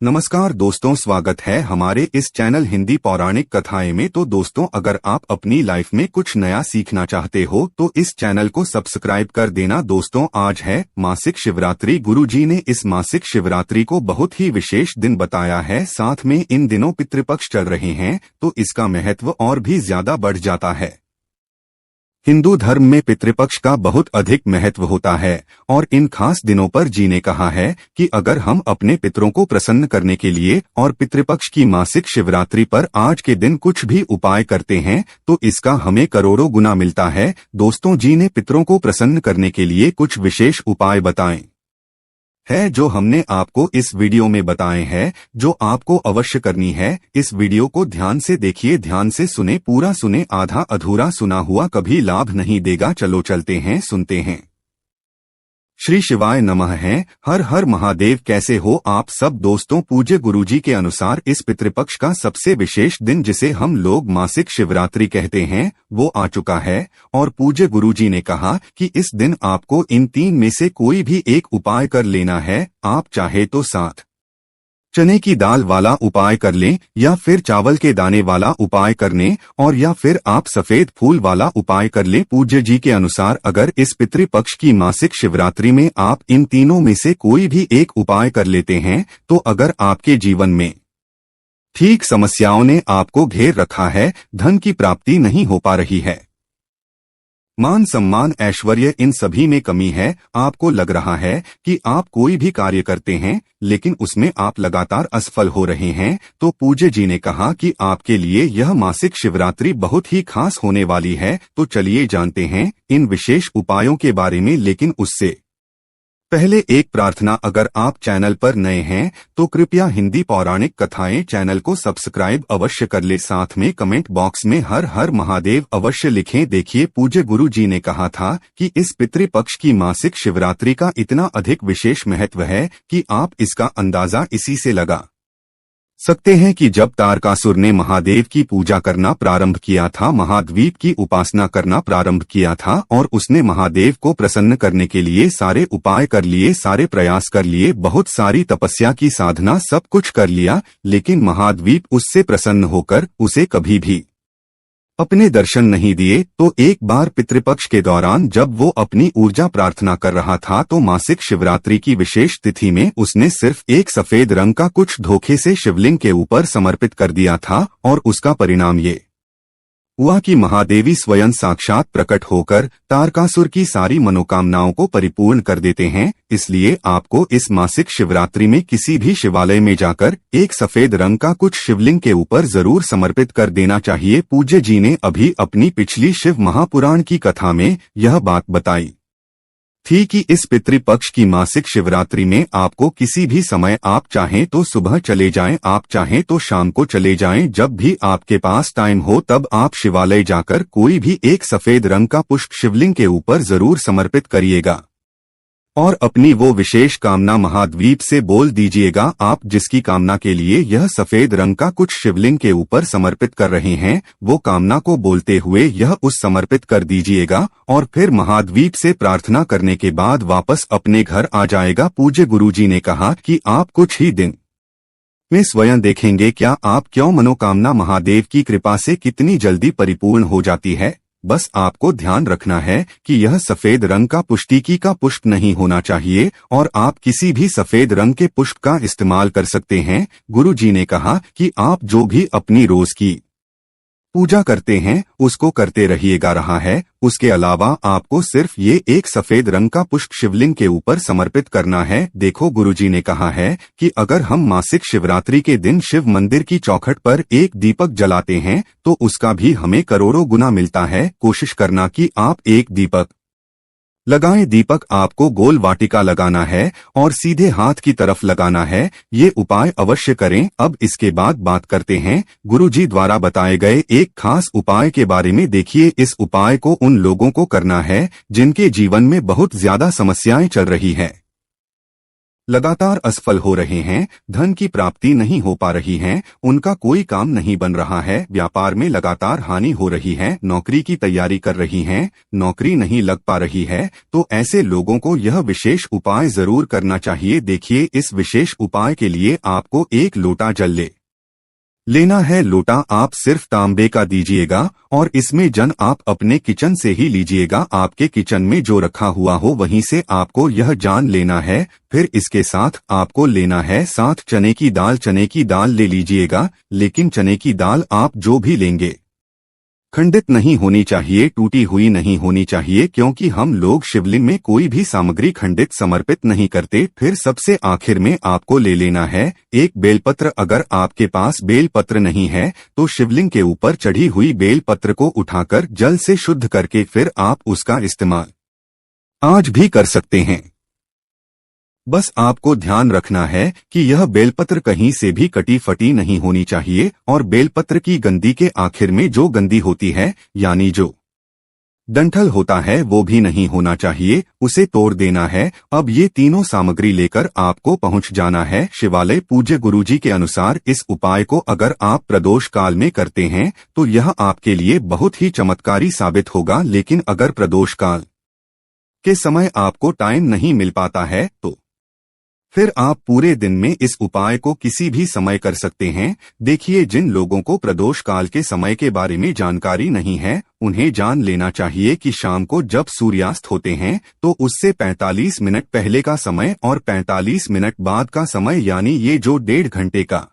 नमस्कार दोस्तों, स्वागत है हमारे इस चैनल हिंदी पौराणिक कथाएं में। तो दोस्तों, अगर आप अपनी लाइफ में कुछ नया सीखना चाहते हो तो इस चैनल को सब्सक्राइब कर देना। दोस्तों, आज है मासिक शिवरात्रि। गुरुजी ने इस मासिक शिवरात्रि को बहुत ही विशेष दिन बताया है। साथ में इन दिनों पितृपक्ष चल रहे हैं तो इसका महत्व और भी ज्यादा बढ़ जाता है। हिंदू धर्म में पितृपक्ष का बहुत अधिक महत्व होता है और इन खास दिनों पर जी ने कहा है कि अगर हम अपने पितरों को प्रसन्न करने के लिए और पितृपक्ष की मासिक शिवरात्रि पर आज के दिन कुछ भी उपाय करते हैं तो इसका हमें करोड़ों गुना मिलता है। दोस्तों, जी ने पितरों को प्रसन्न करने के लिए कुछ विशेष उपाय बताए है जो हमने आपको इस वीडियो में बताए हैं, जो आपको अवश्य करनी है। इस वीडियो को ध्यान से देखिए, ध्यान से सुने, पूरा सुने, आधा अधूरा सुना हुआ कभी लाभ नहीं देगा। चलो चलते हैं, सुनते हैं। श्री शिवाय नमः है। हर हर महादेव। कैसे हो आप सब दोस्तों? पूज्य गुरुजी के अनुसार इस पितृपक्ष का सबसे विशेष दिन, जिसे हम लोग मासिक शिवरात्रि कहते हैं, वो आ चुका है और पूज्य गुरुजी ने कहा कि इस दिन आपको इन तीन में से कोई भी एक उपाय कर लेना है। आप चाहे तो 7 चने की दाल वाला उपाय कर लें, या फिर चावल के दाने वाला उपाय करने, और या फिर आप सफेद फूल वाला उपाय कर लें। पूज्य जी के अनुसार अगर इस पितृपक्ष की मासिक शिवरात्रि में आप इन तीनों में से कोई भी एक उपाय कर लेते हैं तो अगर आपके जीवन में ठीक समस्याओं ने आपको घेर रखा है, धन की प्राप्ति नहीं हो पा रही है, मान सम्मान ऐश्वर्य इन सभी में कमी है, आपको लग रहा है कि आप कोई भी कार्य करते हैं लेकिन उसमें आप लगातार असफल हो रहे हैं, तो पूज्य जी ने कहा कि आपके लिए यह मासिक शिवरात्रि बहुत ही खास होने वाली है। तो चलिए जानते हैं इन विशेष उपायों के बारे में। लेकिन उससे पहले एक प्रार्थना, अगर आप चैनल पर नए हैं तो कृपया हिंदी पौराणिक कथाएं चैनल को सब्सक्राइब अवश्य कर ले। साथ में कमेंट बॉक्स में हर हर महादेव अवश्य लिखें। देखिए, पूज्य गुरु जी ने कहा था कि इस पितृपक्ष की मासिक शिवरात्रि का इतना अधिक विशेष महत्व है कि आप इसका अंदाजा इसी से लगा सकते हैं कि जब तारकासुर ने महादेव की पूजा करना प्रारंभ किया था, महाद्वीप की उपासना करना प्रारंभ किया था और उसने महादेव को प्रसन्न करने के लिए सारे उपाय कर लिए, सारे प्रयास कर लिए, बहुत सारी तपस्या की साधना, सब कुछ कर लिया, लेकिन महाद्वीप उससे प्रसन्न होकर उसे कभी भी अपने दर्शन नहीं दिए। तो एक बार पितृपक्ष के दौरान जब वो अपनी ऊर्जा प्रार्थना कर रहा था तो मासिक शिवरात्रि की विशेष तिथि में उसने सिर्फ एक सफेद रंग का कुछ धोखे से शिवलिंग के ऊपर समर्पित कर दिया था और उसका परिणाम ये हुआ कि महादेवी स्वयं साक्षात प्रकट होकर तारकासुर की सारी मनोकामनाओं को परिपूर्ण कर देते हैं। इसलिए आपको इस मासिक शिवरात्रि में किसी भी शिवालय में जाकर एक सफेद रंग का कुछ शिवलिंग के ऊपर जरूर समर्पित कर देना चाहिए। पूज्य जी ने अभी अपनी पिछली शिव महापुराण की कथा में यह बात बताई थी कि इस पितृपक्ष की मासिक शिवरात्रि में आपको किसी भी समय, आप चाहें तो सुबह चले जाएं, आप चाहें तो शाम को चले जाएं, जब भी आपके पास टाइम हो तब आप शिवालय जाकर कोई भी एक सफेद रंग का पुष्प शिवलिंग के ऊपर जरूर समर्पित करिएगा और अपनी वो विशेष कामना महाद्वीप से बोल दीजिएगा। आप जिसकी कामना के लिए यह सफेद रंग का कुछ शिवलिंग के ऊपर समर्पित कर रहे हैं, वो कामना को बोलते हुए यह उस समर्पित कर दीजिएगा और फिर महाद्वीप से प्रार्थना करने के बाद वापस अपने घर आ जाएगा। पूज्य गुरुजी ने कहा कि आप कुछ ही दिन में स्वयं देखेंगे क्या आप क्यों मनोकामना महादेव की कृपा से कितनी जल्दी परिपूर्ण हो जाती है। बस आपको ध्यान रखना है कि यह सफेद रंग का पुष्टिकी का पुष्प नहीं होना चाहिए और आप किसी भी सफेद रंग के पुष्प का इस्तेमाल कर सकते हैं। गुरु जी ने कहा कि आप जो भी अपनी रोज की पूजा करते हैं उसको करते रहिएगा रहा है। उसके अलावा आपको सिर्फ ये एक सफेद रंग का पुष्प शिवलिंग के ऊपर समर्पित करना है। देखो, गुरुजी ने कहा है कि अगर हम मासिक शिवरात्रि के दिन शिव मंदिर की चौखट पर एक दीपक जलाते हैं तो उसका भी हमें करोड़ों गुना मिलता है। कोशिश करना कि आप एक दीपक लगाएं। दीपक आपको गोल वाटिका लगाना है और सीधे हाथ की तरफ लगाना है। ये उपाय अवश्य करें। अब इसके बाद बात करते हैं गुरुजी द्वारा बताए गए एक खास उपाय के बारे में। देखिए, इस उपाय को उन लोगों को करना है जिनके जीवन में बहुत ज्यादा समस्याएं चल रही है। लगातार असफल हो रहे हैं, धन की प्राप्ति नहीं हो पा रही है, उनका कोई काम नहीं बन रहा है, व्यापार में लगातार हानि हो रही है, नौकरी की तैयारी कर रही हैं, नौकरी नहीं लग पा रही है, तो ऐसे लोगों को यह विशेष उपाय जरूर करना चाहिए। देखिए, इस विशेष उपाय के लिए आपको एक लोटा जल लेना है। लोटा आप सिर्फ तांबे का दीजिएगा और इसमें जल आप अपने किचन से ही लीजिएगा। आपके किचन में जो रखा हुआ हो वहीं से आपको यह जान लेना है। फिर इसके साथ आपको लेना है साथ चने की दाल। चने की दाल ले लीजिएगा, लेकिन चने की दाल आप जो भी लेंगे खंडित नहीं होनी चाहिए, टूटी हुई नहीं होनी चाहिए, क्योंकि हम लोग शिवलिंग में कोई भी सामग्री खंडित समर्पित नहीं करते। फिर सबसे आखिर में आपको ले लेना है एक बेलपत्र। अगर आपके पास बेलपत्र नहीं है तो शिवलिंग के ऊपर चढ़ी हुई बेलपत्र को उठाकर जल से शुद्ध करके फिर आप उसका इस्तेमाल आज भी कर सकते हैं। बस आपको ध्यान रखना है कि यह बेलपत्र कहीं से भी कटी फटी नहीं होनी चाहिए और बेलपत्र की गंदी के आखिर में जो गंदी होती है यानी जो डंठल होता है वो भी नहीं होना चाहिए, उसे तोड़ देना है। अब ये तीनों सामग्री लेकर आपको पहुंच जाना है शिवालय। पूज्य गुरुजी के अनुसार इस उपाय को अगर आप प्रदोष काल में करते हैं तो यह आपके लिए बहुत ही चमत्कारी साबित होगा। लेकिन अगर प्रदोष काल के समय आपको टाइम नहीं मिल पाता है तो फिर आप पूरे दिन में इस उपाय को किसी भी समय कर सकते हैं। देखिए, जिन लोगों को प्रदोष काल के समय के बारे में जानकारी नहीं है उन्हें जान लेना चाहिए कि शाम को जब सूर्यास्त होते हैं तो उससे 45 मिनट पहले का समय और 45 मिनट बाद का समय यानी ये जो 1.5 घंटे का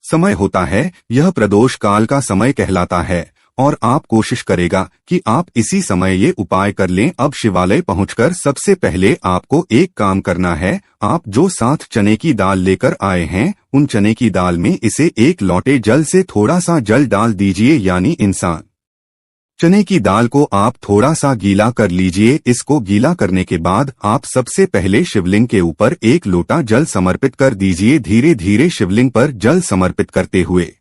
समय होता है यह प्रदोष काल का समय कहलाता है। और आप कोशिश करेगा कि आप इसी समय ये उपाय कर लें। अब शिवालय पहुंचकर सबसे पहले आपको एक काम करना है। आप जो साथ चने की दाल लेकर आए हैं उन चने की दाल में इसे एक लोटे जल से थोड़ा सा जल डाल दीजिए, यानी इंसान चने की दाल को आप थोड़ा सा गीला कर लीजिए। इसको गीला करने के बाद आप सबसे पहले शिवलिंग के ऊपर एक लोटा जल समर्पित कर दीजिए। धीरे धीरे शिवलिंग पर जल समर्पित करते हुए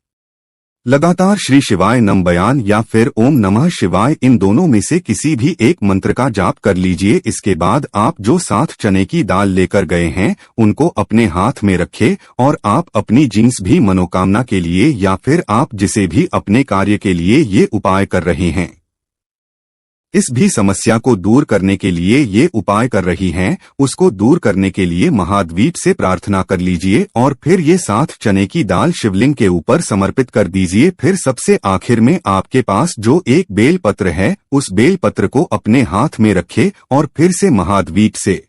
लगातार श्री शिवाय नम बयान या फिर ओम नमः शिवाय, इन दोनों में से किसी भी एक मंत्र का जाप कर लीजिए। इसके बाद आप जो साथ चने की दाल लेकर गए हैं उनको अपने हाथ में रखें और आप अपनी जिस भी मनोकामना के लिए या फिर आप जिसे भी अपने कार्य के लिए ये उपाय कर रहे हैं, इस भी समस्या को दूर करने के लिए ये उपाय कर रही हैं, उसको दूर करने के लिए महाद्वीप से प्रार्थना कर लीजिए और फिर ये साथ चने की दाल शिवलिंग के ऊपर समर्पित कर दीजिए। फिर सबसे आखिर में आपके पास जो एक बेल पत्र है उस बेल पत्र को अपने हाथ में रखें और फिर से महाद्वीप से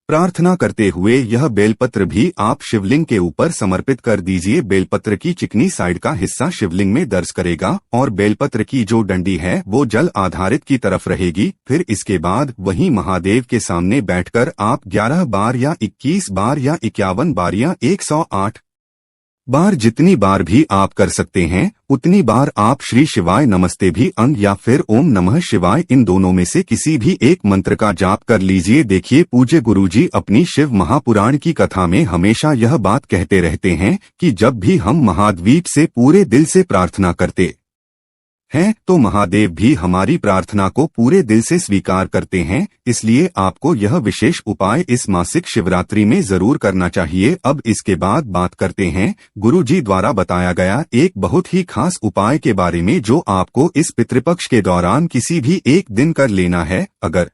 प्रार्थना करते हुए यह बेलपत्र भी आप शिवलिंग के ऊपर समर्पित कर दीजिए। बेलपत्र की चिकनी साइड का हिस्सा शिवलिंग में दर्ज करेगा और बेलपत्र की जो डंडी है वो जल आधारित की तरफ रहेगी। फिर इसके बाद वहीं महादेव के सामने बैठकर आप 11 बार या 21 बार या 51 बार या 108 बार, जितनी बार भी आप कर सकते हैं उतनी बार आप श्री शिवाय नमस्ते भी अंग या फिर ओम नमः शिवाय, इन दोनों में से किसी भी एक मंत्र का जाप कर लीजिए। देखिए, पूज्य गुरुजी अपनी शिव महापुराण की कथा में हमेशा यह बात कहते रहते हैं कि जब भी हम महाद्वीप से पूरे दिल से प्रार्थना करते हैं तो महादेव भी हमारी प्रार्थना को पूरे दिल से स्वीकार करते हैं। इसलिए आपको यह विशेष उपाय इस मासिक शिवरात्रि में जरूर करना चाहिए। अब इसके बाद बात करते हैं गुरुजी द्वारा बताया गया एक बहुत ही खास उपाय के बारे में जो आपको इस पितृपक्ष के दौरान किसी भी एक दिन कर लेना है। अगर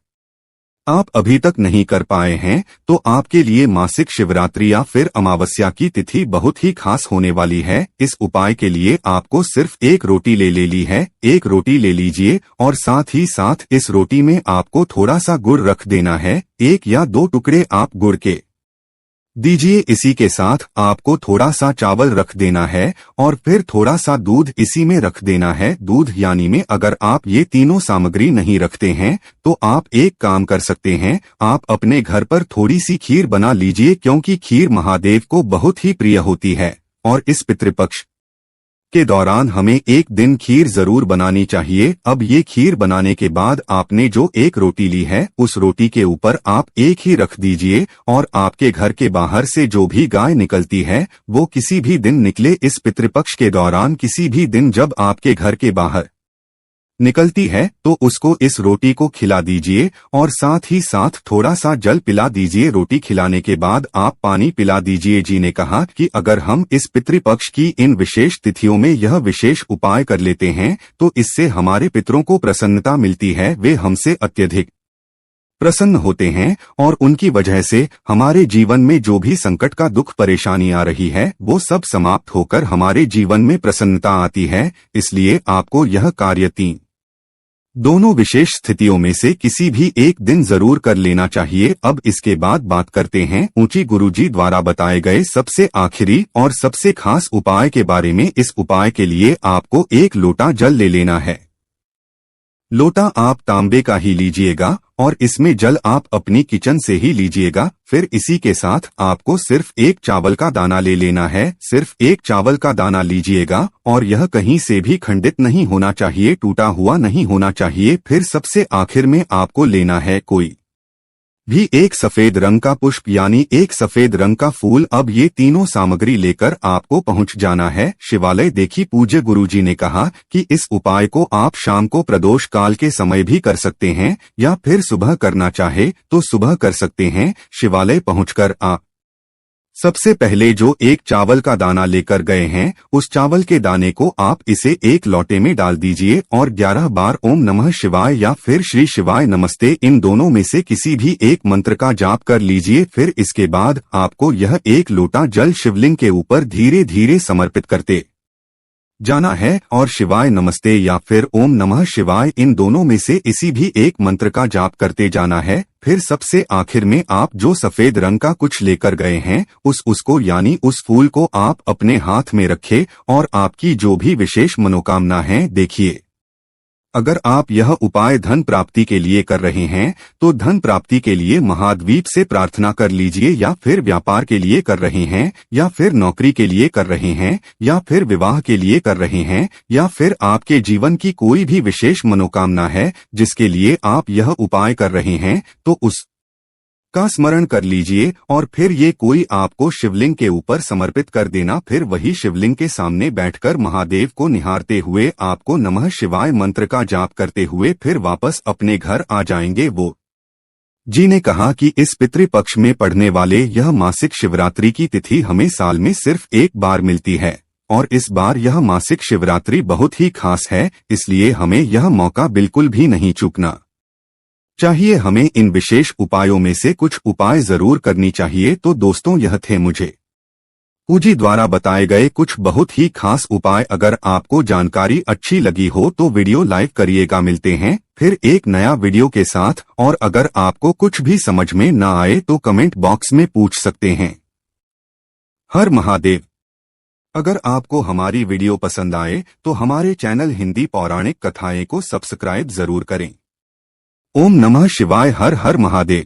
आप अभी तक नहीं कर पाए हैं तो आपके लिए मासिक शिवरात्रि या फिर अमावस्या की तिथि बहुत ही खास होने वाली है। इस उपाय के लिए आपको सिर्फ एक रोटी ले ली है, एक रोटी ले लीजिए और साथ ही साथ इस रोटी में आपको थोड़ा सा गुड़ रख देना है। 1 या 2 टुकड़े आप गुड़ के दीजिए। इसी के साथ आपको थोड़ा सा चावल रख देना है और फिर थोड़ा सा दूध इसी में रख देना है। दूध यानी में अगर आप ये तीनों सामग्री नहीं रखते हैं तो आप एक काम कर सकते हैं, आप अपने घर पर थोड़ी सी खीर बना लीजिए, क्योंकि खीर महादेव को बहुत ही प्रिय होती है और इस पितृपक्ष के दौरान हमें एक दिन खीर जरूर बनानी चाहिए। अब ये खीर बनाने के बाद आपने जो एक रोटी ली है उस रोटी के ऊपर आप एक ही रख दीजिए और आपके घर के बाहर से जो भी गाय निकलती है वो किसी भी दिन निकले। इस पितृपक्ष के दौरान किसी भी दिन जब आपके घर के बाहर निकलती है तो उसको इस रोटी को खिला दीजिए और साथ ही साथ थोड़ा सा जल पिला दीजिए। रोटी खिलाने के बाद आप पानी पिला दीजिए। जी ने कहा कि अगर हम इस पितृपक्ष की इन विशेष तिथियों में यह विशेष उपाय कर लेते हैं तो इससे हमारे पितरों को प्रसन्नता मिलती है, वे हमसे अत्यधिक प्रसन्न होते हैं और उनकी वजह से हमारे जीवन में जो भी संकट का दुख परेशानी आ रही है वो सब समाप्त होकर हमारे जीवन में प्रसन्नता आती है। इसलिए आपको यह कार्य दोनों विशेष स्थितियों में से किसी भी एक दिन जरूर कर लेना चाहिए। अब इसके बाद बात करते हैं ऊंची गुरुजी द्वारा बताए गए सबसे आखिरी और सबसे खास उपाय के बारे में। इस उपाय के लिए आपको 1 लोटा जल ले लेना है। लोटा आप तांबे का ही लीजिएगा और इसमें जल आप अपनी किचन से ही लीजिएगा। फिर इसी के साथ आपको सिर्फ 1 चावल का दाना ले लेना है। सिर्फ 1 चावल का दाना लीजिएगा और यह कहीं से भी खंडित नहीं होना चाहिए, टूटा हुआ नहीं होना चाहिए। फिर सबसे आखिर में आपको लेना है कोई भी 1 सफेद रंग का पुष्प यानी 1 सफेद रंग का फूल। अब ये तीनों सामग्री लेकर आपको पहुंच जाना है शिवालय। देखी पूज्य गुरुजी ने कहा कि इस उपाय को आप शाम को प्रदोष काल के समय भी कर सकते हैं या फिर सुबह करना चाहे तो सुबह कर सकते हैं। शिवालय पहुंचकर आप सबसे पहले जो 1 चावल का दाना लेकर गए हैं उस चावल के दाने को आप इसे 1 लोटे में डाल दीजिए और 11 बार ओम नमः शिवाय या फिर श्री शिवाय नमस्ते इन दोनों में से किसी भी एक मंत्र का जाप कर लीजिए। फिर इसके बाद आपको यह 1 लोटा जल शिवलिंग के ऊपर धीरे धीरे समर्पित करते जाना है और शिवाय नमस्ते या फिर ओम नमः शिवाय इन दोनों में से इसी भी एक मंत्र का जाप करते जाना है। फिर सबसे आखिर में आप जो सफेद रंग का कुछ लेकर गए हैं उसको यानी उस फूल को आप अपने हाथ में रखें और आपकी जो भी विशेष मनोकामना है देखिए। अगर आप यह उपाय धन प्राप्ति के लिए कर रहे हैं तो धन प्राप्ति के लिए महाद्वीप से प्रार्थना कर लीजिए, या फिर व्यापार के लिए कर रहे हैं या फिर नौकरी के लिए कर रहे हैं या फिर विवाह के लिए कर रहे हैं या फिर आपके जीवन की कोई भी विशेष मनोकामना है जिसके लिए आप यह उपाय कर रहे हैं तो उस का स्मरण कर लीजिए और फिर ये कोई आपको शिवलिंग के ऊपर समर्पित कर देना। फिर वही शिवलिंग के सामने बैठकर महादेव को निहारते हुए आपको नमः शिवाय मंत्र का जाप करते हुए फिर वापस अपने घर आ जाएंगे। वो जी ने कहा कि इस पितृपक्ष में पड़ने वाले यह मासिक शिवरात्रि की तिथि हमें साल में सिर्फ 1 बार मिलती है और इस बार यह मासिक शिवरात्रि बहुत ही खास है, इसलिए हमें यह मौका बिल्कुल भी नहीं चूकना चाहिए। हमें इन विशेष उपायों में से कुछ उपाय जरूर करनी चाहिए। तो दोस्तों यह थे मुझे पूजी द्वारा बताए गए कुछ बहुत ही खास उपाय। अगर आपको जानकारी अच्छी लगी हो तो वीडियो लाइक करिएगा। मिलते हैं फिर एक नया वीडियो के साथ, और अगर आपको कुछ भी समझ में ना आए तो कमेंट बॉक्स में पूछ सकते हैं। हर महादेव। अगर आपको हमारी वीडियो पसंद आए तो हमारे चैनल हिंदी पौराणिक कथाएं को सब्सक्राइब जरूर करें। ओम नमः शिवाय। हर हर महादेव।